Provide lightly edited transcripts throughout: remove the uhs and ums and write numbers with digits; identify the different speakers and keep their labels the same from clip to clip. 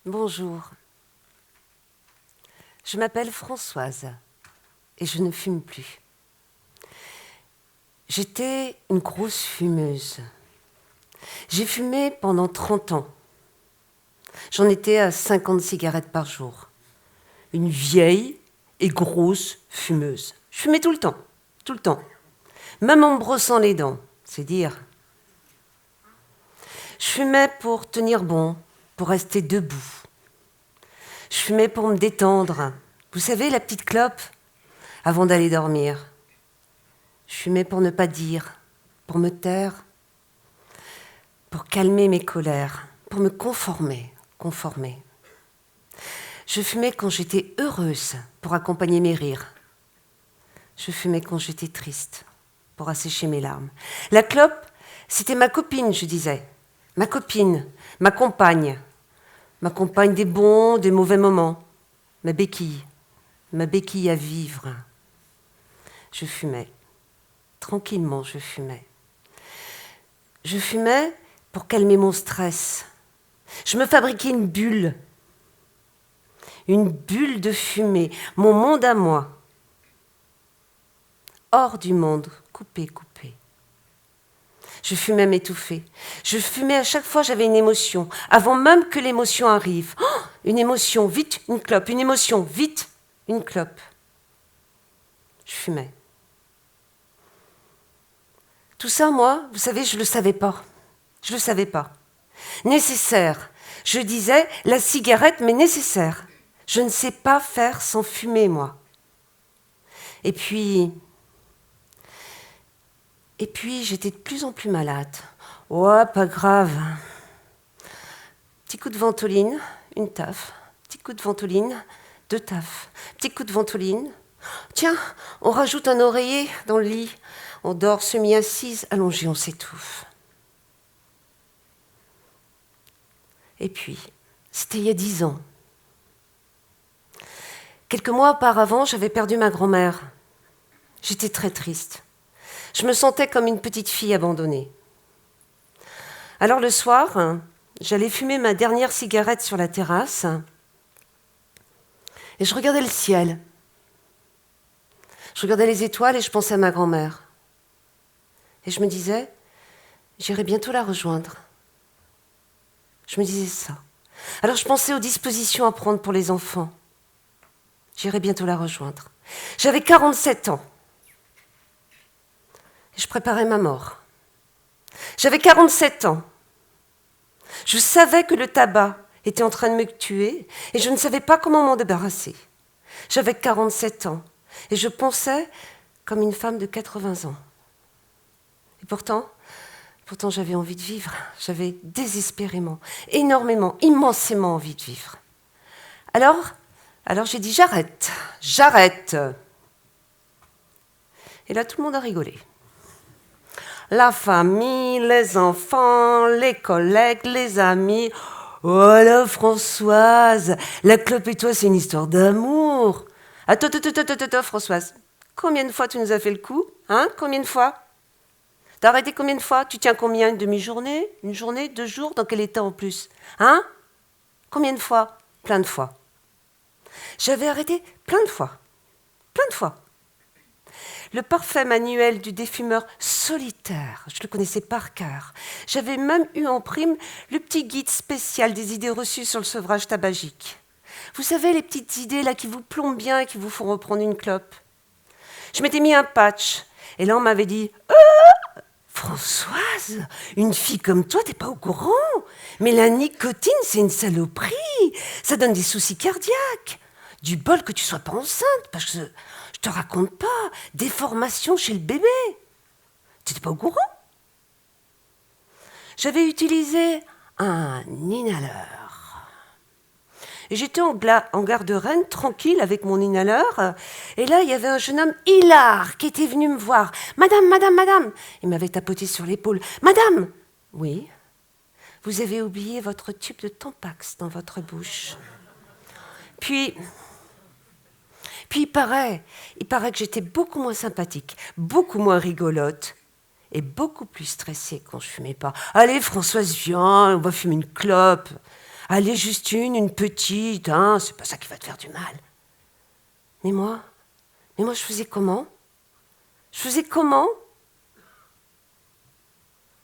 Speaker 1: Bonjour. Je m'appelle Françoise et je ne fume plus. J'étais une grosse fumeuse. J'ai fumé pendant 30 ans. J'en étais à 50 cigarettes par jour. Une vieille et grosse fumeuse. Je fumais tout le temps. Même en me brossant les dents, c'est dire. Je fumais pour tenir bon, pour rester debout. Je fumais pour me détendre. Vous savez, la petite clope, avant d'aller dormir. Je fumais pour ne pas dire, pour me taire, pour calmer mes colères, pour me conformer. Je fumais quand j'étais heureuse, pour accompagner mes rires. Je fumais quand j'étais triste, pour assécher mes larmes. La clope, c'était ma copine, je disais. Ma copine, ma compagne des bons, des mauvais moments. Ma béquille à vivre. Je fumais. Tranquillement, je fumais. Je fumais pour calmer mon stress. Je me fabriquais une bulle de fumée, mon monde à moi. Hors du monde, coupé. Je fumais m'étouffer. Je fumais à chaque fois j'avais une émotion, avant même que l'émotion arrive. Oh, une émotion, vite, une clope. Une émotion, vite, une clope. Je fumais. Tout ça, moi, vous savez, je ne le savais pas. Je ne le savais pas. Nécessaire. Je disais, la cigarette, mais nécessaire. Je ne sais pas faire sans fumer, moi. Et puis, j'étais de plus en plus malade. Oh, pas grave. Petit coup de ventoline, une taf. Petit coup de ventoline, 2 tafs. Petit coup de ventoline. Tiens, on rajoute un oreiller dans le lit. On dort semi-assise, allongée, on s'étouffe. Et puis, c'était il y a 10 ans. Quelques mois auparavant, j'avais perdu ma grand-mère. J'étais très triste. Je me sentais comme une petite fille abandonnée. Alors le soir, j'allais fumer ma dernière cigarette sur la terrasse et je regardais le ciel. Je regardais les étoiles et je pensais à ma grand-mère. Et je me disais, j'irai bientôt la rejoindre. Je me disais ça. Alors je pensais aux dispositions à prendre pour les enfants. J'irai bientôt la rejoindre. J'avais 47 ans. Et je préparais ma mort. J'avais 47 ans. Je savais que le tabac était en train de me tuer et je ne savais pas comment m'en débarrasser. J'avais 47 ans et je pensais comme une femme de 80 ans. Et pourtant j'avais envie de vivre. J'avais désespérément, énormément, immensément envie de vivre. Alors j'ai dit j'arrête. Et là, tout le monde a rigolé. La famille, les enfants, les collègues, les amis. Oh là, Françoise, la clope et toi, c'est une histoire d'amour. Attends, Françoise. Combien de fois tu nous as fait le coup ? Hein ? Combien de fois ? T'as arrêté combien de fois ? Tu tiens combien ? Une demi-journée ? Une journée ? 2 jours ? Dans quel état en plus ? Hein ? Combien de fois ? Plein de fois. J'avais arrêté plein de fois. Le parfait manuel du défumeur solitaire, je le connaissais par cœur. J'avais même eu en prime le petit guide spécial des idées reçues sur le sevrage tabagique. Vous savez, les petites idées là qui vous plombent bien et qui vous font reprendre une clope. Je m'étais mis un patch et là on m'avait dit Françoise, une fille comme toi, t'es pas au courant. Mais la nicotine, c'est une saloperie. Ça donne des soucis cardiaques. Du bol que tu sois pas enceinte, parce que je te raconte pas, déformation chez le bébé. Tu n'étais pas au courant ? J'avais utilisé un inhaleur. Et j'étais en gare de Rennes, tranquille, avec mon inhaleur. Et là, il y avait un jeune homme hilar qui était venu me voir. « Madame !» Il m'avait tapoté sur l'épaule. « Madame !»« Oui, vous avez oublié votre tube de Tampax dans votre bouche. » Puis il paraît que j'étais beaucoup moins sympathique, beaucoup moins rigolote et beaucoup plus stressée quand je fumais pas. « Allez, Françoise, viens, on va fumer une clope. » Allez, juste une petite, hein, c'est pas ça qui va te faire du mal. Mais moi, je faisais comment?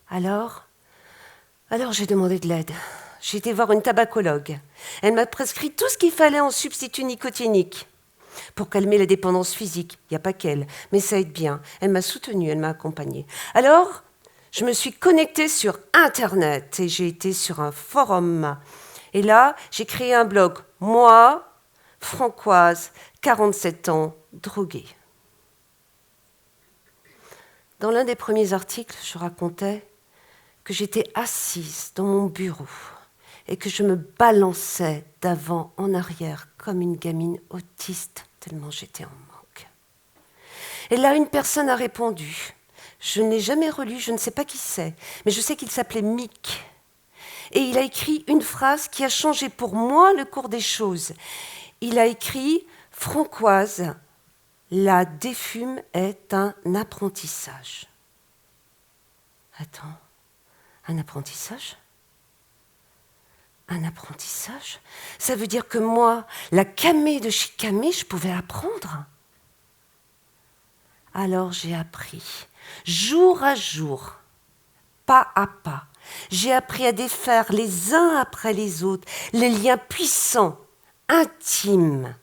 Speaker 1: Alors j'ai demandé de l'aide. J'ai été voir une tabacologue. Elle m'a prescrit tout ce qu'il fallait en substitut nicotinique pour calmer la dépendance physique. Il n'y a pas qu'elle, mais ça aide bien. Elle m'a soutenue, elle m'a accompagnée. Alors, je me suis connectée sur Internet et j'ai été sur un forum. Et là, j'ai créé un blog. Moi, Francoise, 47 ans, droguée. Dans l'un des premiers articles, je racontais que j'étais assise dans mon bureau et que je me balançais d'avant en arrière comme une gamine autiste, tellement j'étais en manque. Et là, une personne a répondu. Je n'ai jamais relu, je ne sais pas qui c'est, mais je sais qu'il s'appelait Mick. Et il a écrit une phrase qui a changé pour moi le cours des choses. Il a écrit « Francoise, la défume est un apprentissage. » Attends, un apprentissage ? Un apprentissage ? Ça veut dire que moi, la camée de chez Camé, je pouvais apprendre ? Alors j'ai appris, jour à jour, pas à pas. J'ai appris à défaire les uns après les autres les liens puissants, intimes,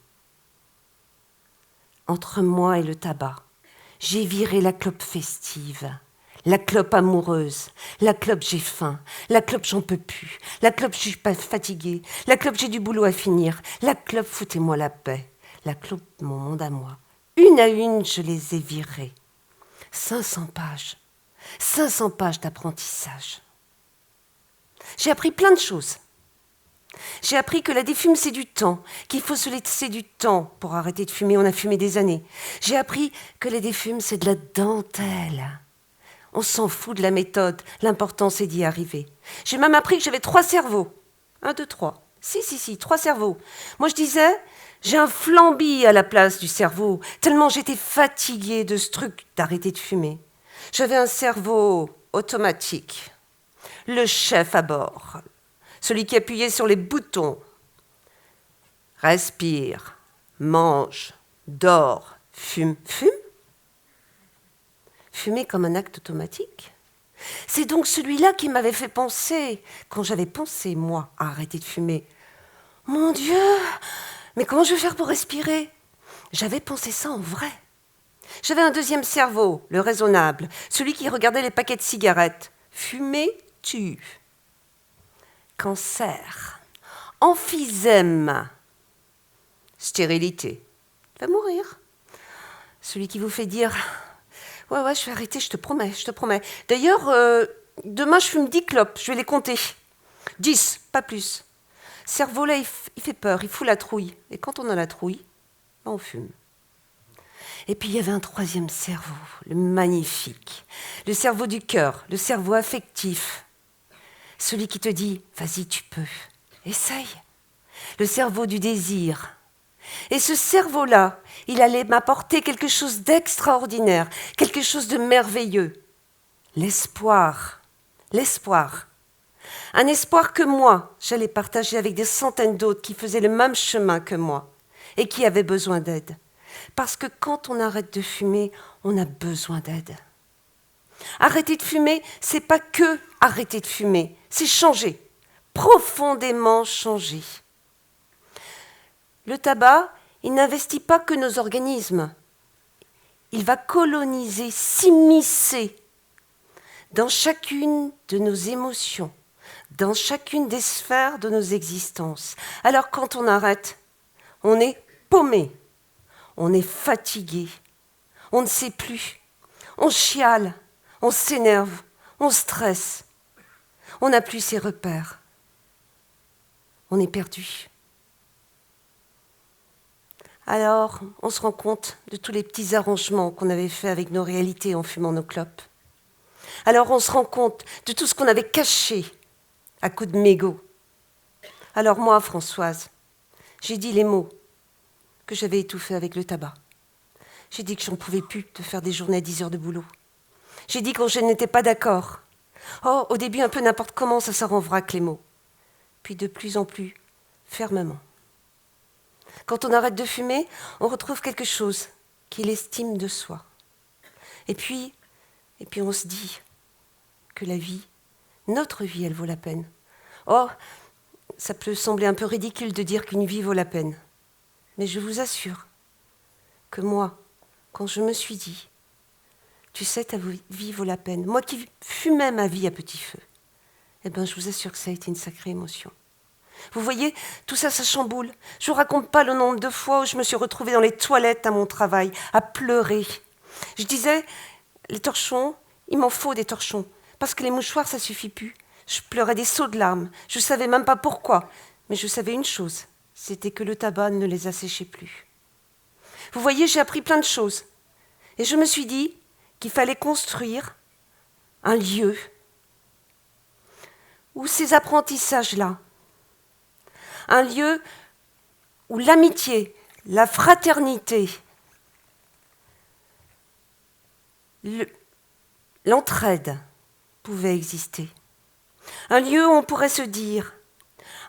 Speaker 1: entre moi et le tabac. J'ai viré la clope festive, la clope amoureuse, la clope j'ai faim, la clope j'en peux plus, la clope je suis pas fatiguée, la clope j'ai du boulot à finir, la clope foutez-moi la paix, la clope mon monde à moi. Une à une, je les ai virées. 500 pages d'apprentissage. J'ai appris plein de choses. J'ai appris que la défume, c'est du temps, qu'il faut se laisser du temps pour arrêter de fumer. On a fumé des années. J'ai appris que la défume, c'est de la dentelle. On s'en fout de la méthode. L'important, c'est d'y arriver. J'ai même appris que j'avais 3 cerveaux. 1, 2, 3. Si, 3 cerveaux. Moi, je disais, j'ai un flamby à la place du cerveau, tellement j'étais fatiguée de ce truc d'arrêter de fumer. J'avais un cerveau automatique. Le chef à bord. Celui qui appuyait sur les boutons. Respire, mange, dors, fume. Fumer comme un acte automatique. C'est donc celui-là qui m'avait fait penser, quand j'avais pensé, moi, à arrêter de fumer. Mon Dieu, mais comment je vais faire pour respirer ? J'avais pensé ça en vrai. J'avais un deuxième cerveau, le raisonnable, celui qui regardait les paquets de cigarettes. Fumer tue. Cancer, emphysème, stérilité, va mourir. Celui qui vous fait dire « Ouais, je vais arrêter, je te promets. D'ailleurs, demain, je fume 10 clopes, je vais les compter. 10, pas plus. » Cerveau-là, il fait peur, il fout la trouille. Et quand on a la trouille, on fume. Et puis, il y avait un troisième cerveau, le magnifique. Le cerveau du cœur, le cerveau affectif. Celui qui te dit « Vas-y, tu peux. Essaye. » Le cerveau du désir. Et ce cerveau-là, il allait m'apporter quelque chose d'extraordinaire, quelque chose de merveilleux. L'espoir. Un espoir que moi, j'allais partager avec des centaines d'autres qui faisaient le même chemin que moi et qui avaient besoin d'aide. Parce que quand on arrête de fumer, on a besoin d'aide. Arrêter de fumer, c'est pas que arrêter de fumer, c'est changer, profondément changer. Le tabac, il n'investit pas que nos organismes. Il va coloniser, s'immiscer dans chacune de nos émotions, dans chacune des sphères de nos existences. Alors quand on arrête, on est paumé, on est fatigué, on ne sait plus, on chiale, on s'énerve, on stresse, on n'a plus ses repères, on est perdu. Alors, on se rend compte de tous les petits arrangements qu'on avait faits avec nos réalités en fumant nos clopes. Alors, on se rend compte de tout ce qu'on avait caché à coups de mégots. Alors moi, Françoise, j'ai dit les mots que j'avais étouffés avec le tabac. J'ai dit que j'en pouvais plus de faire des journées à 10 heures de boulot. J'ai dit que je n'étais pas d'accord. Oh, au début, un peu n'importe comment, ça sort en vrac, les mots. puis de plus en plus fermement. Quand on arrête de fumer, on retrouve quelque chose qui est l'estime de soi. Et puis on se dit que la vie, notre vie, elle vaut la peine. Oh, ça peut sembler un peu ridicule de dire qu'une vie vaut la peine. Mais je vous assure que moi, quand je me suis dit, tu sais, ta vie vaut la peine, moi qui fumais ma vie à petit feu, eh bien, je vous assure que ça a été une sacrée émotion. Vous voyez, tout ça, ça chamboule. Je ne vous raconte pas le nombre de fois où je me suis retrouvée dans les toilettes à mon travail, à pleurer. Je disais, les torchons, il m'en faut des torchons, parce que les mouchoirs, ça ne suffit plus. Je pleurais des seaux de larmes. Je ne savais même pas pourquoi, mais je savais une chose, c'était que le tabac ne les asséchait plus. Vous voyez, j'ai appris plein de choses. Et je me suis dit qu'il fallait construire un lieu où ces apprentissages-là, un lieu où l'amitié, la fraternité, l'entraide pouvaient exister. Un lieu où on pourrait se dire,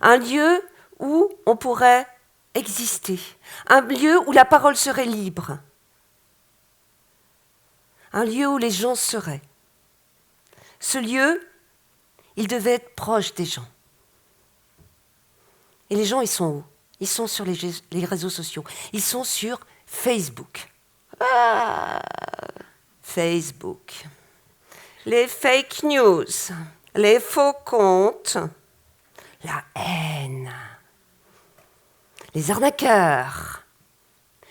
Speaker 1: un lieu où on pourrait exister, un lieu où la parole serait libre, un lieu où les gens seraient. Ce lieu, il devait être proche des gens. Et les gens, ils sont où? Ils sont sur les réseaux sociaux. Ils sont sur Facebook. Facebook. Les fake news, les faux comptes, la haine, les arnaqueurs,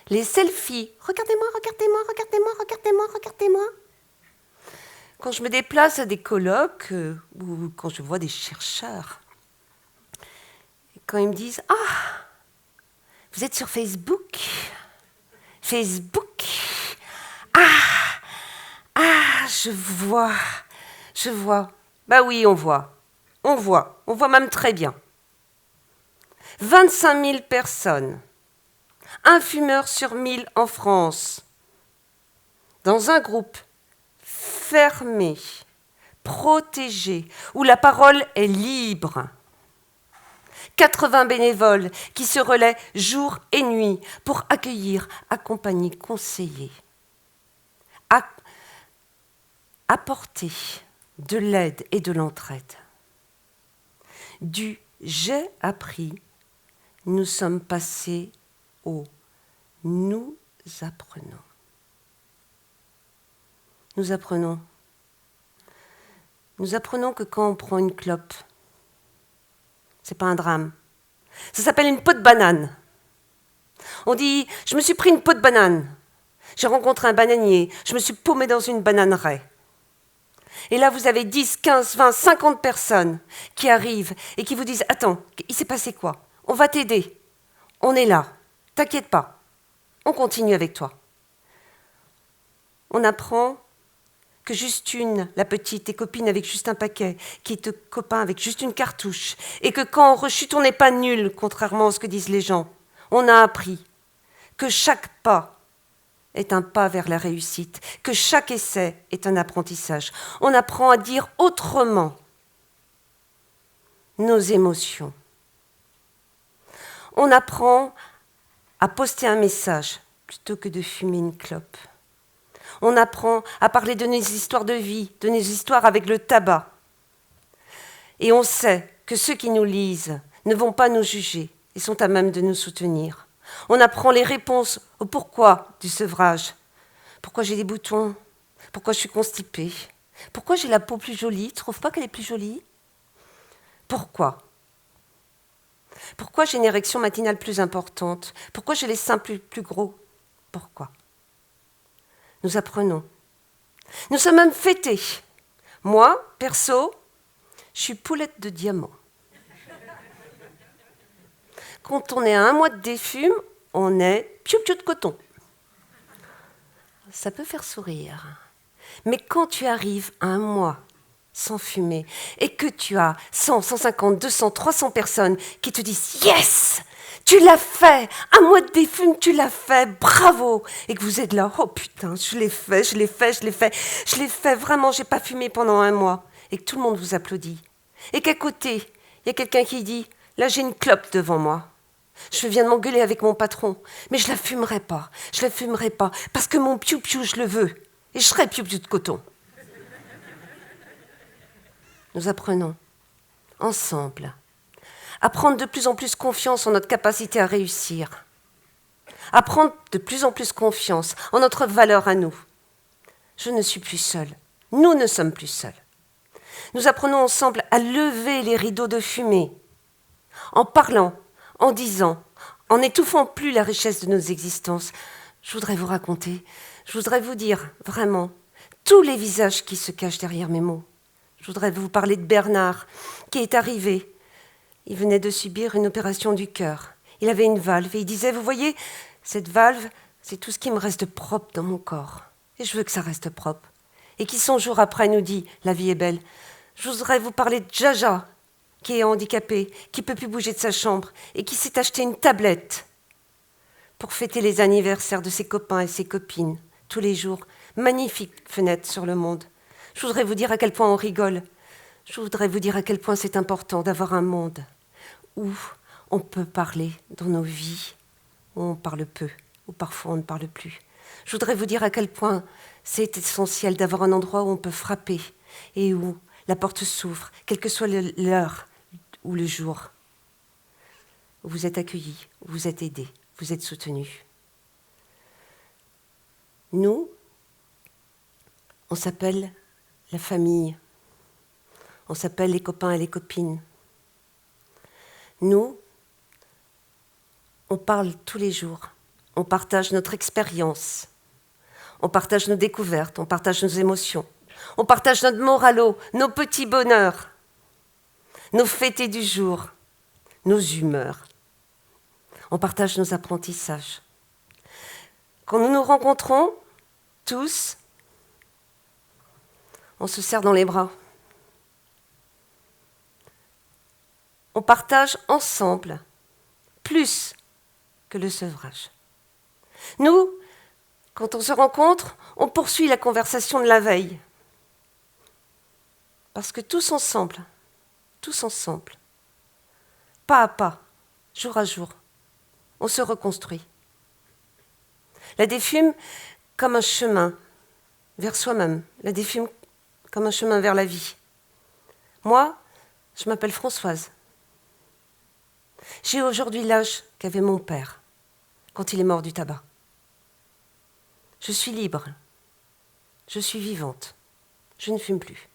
Speaker 1: les selfies. Regardez-moi, regardez-moi, regardez-moi, regardez-moi, regardez-moi. Quand je me déplace à des colloques ou quand je vois des chercheurs, quand ils me disent « Ah, vous êtes sur Facebook? Facebook? Ah, je vois. Bah oui, on voit même très bien. 25 000 personnes, un fumeur sur 1000 en France, dans un groupe fermé, protégé, où la parole est libre. 80 bénévoles qui se relaient jour et nuit pour accueillir, accompagner, conseiller, apporter de l'aide et de l'entraide. Du « j'ai appris », nous sommes passés au « nous apprenons ». Nous apprenons que quand on prend une clope, c'est pas un drame. Ça s'appelle une peau de banane. On dit, je me suis pris une peau de banane. J'ai rencontré un bananier. Je me suis paumé dans une bananeraie. Et là, vous avez 10, 15, 20, 50 personnes qui arrivent et qui vous disent, attends, il s'est passé quoi? On va t'aider. On est là. T'inquiète pas. On continue avec toi. On apprend que Justine, la petite, est copine avec juste un paquet, qui est copain avec juste une cartouche, et que quand on rechute, on n'est pas nul, contrairement à ce que disent les gens. On a appris que chaque pas est un pas vers la réussite, que chaque essai est un apprentissage. On apprend à dire autrement nos émotions. On apprend à poster un message plutôt que de fumer une clope. On apprend à parler de nos histoires de vie, de nos histoires avec le tabac. Et on sait que ceux qui nous lisent ne vont pas nous juger et sont à même de nous soutenir. On apprend les réponses au pourquoi du sevrage. Pourquoi j'ai des boutons? Pourquoi je suis constipée? Pourquoi j'ai la peau plus jolie? Tu ne trouves pas qu'elle est plus jolie? Pourquoi? Pourquoi j'ai une érection matinale plus importante? Pourquoi j'ai les seins plus gros? Pourquoi? Nous apprenons. Nous sommes même fêtés. Moi, perso, je suis poulette de diamant. Quand on est à 1 mois de défume, on est piou-piou de coton. Ça peut faire sourire. Mais quand tu arrives à 1 mois sans fumer et que tu as 100, 150, 200, 300 personnes qui te disent « Yes !» Tu l'as fait, 1 mois de défume, tu l'as fait, bravo. Et que vous êtes là, oh putain, je l'ai fait, vraiment, j'ai pas fumé pendant 1 mois. Et que tout le monde vous applaudit. Et qu'à côté, Il y a quelqu'un qui dit « Là, j'ai une clope devant moi. Je viens de m'engueuler avec mon patron, mais je la fumerai pas. Je la fumerai pas, parce que mon piou-piou, je le veux. Et je serai piou-piou de coton. » Nous apprenons, ensemble, à prendre de plus en plus confiance en notre capacité à réussir, à prendre de plus en plus confiance en notre valeur à nous. Je ne suis plus seule. Nous ne sommes plus seuls. Nous apprenons ensemble à lever les rideaux de fumée, en parlant, en disant, en n'étouffant plus la richesse de nos existences. Je voudrais vous raconter, je voudrais vous dire vraiment tous les visages qui se cachent derrière mes mots. Je voudrais vous parler de Bernard, qui est arrivé. Il venait de subir une opération du cœur. Il avait une valve et il disait, vous voyez, cette valve, c'est tout ce qui me reste propre dans mon corps. Et je veux que ça reste propre. Et qui 100 jours après nous dit, la vie est belle. Je voudrais vous parler de Jaja, qui est handicapé, qui ne peut plus bouger de sa chambre et qui s'est acheté une tablette pour fêter les anniversaires de ses copains et ses copines, tous les jours. Magnifique fenêtre sur le monde. Je voudrais vous dire à quel point on rigole. Je voudrais vous dire à quel point c'est important d'avoir un monde où on peut parler dans nos vies, où on parle peu, où parfois on ne parle plus. Je voudrais vous dire à quel point c'est essentiel d'avoir un endroit où on peut frapper et où la porte s'ouvre, quelle que soit l'heure ou le jour. Où vous êtes accueillis, où vous êtes aidés, vous êtes soutenus. Nous, on s'appelle la famille. On s'appelle les copains et les copines. Nous, on parle tous les jours. On partage notre expérience. On partage nos découvertes, on partage nos émotions. On partage notre moralo, nos petits bonheurs, nos fêtés du jour, nos humeurs. On partage nos apprentissages. Quand nous nous rencontrons, tous, on se serre dans les bras. On partage ensemble plus que le sevrage. Nous, quand on se rencontre, on poursuit la conversation de la veille. Parce que tous ensemble, pas à pas, jour à jour, on se reconstruit. La défume comme un chemin vers soi-même, la défume comme un chemin vers la vie. Moi, je m'appelle Françoise. J'ai aujourd'hui l'âge qu'avait mon père quand il est mort du tabac. Je suis libre, je suis vivante, je ne fume plus.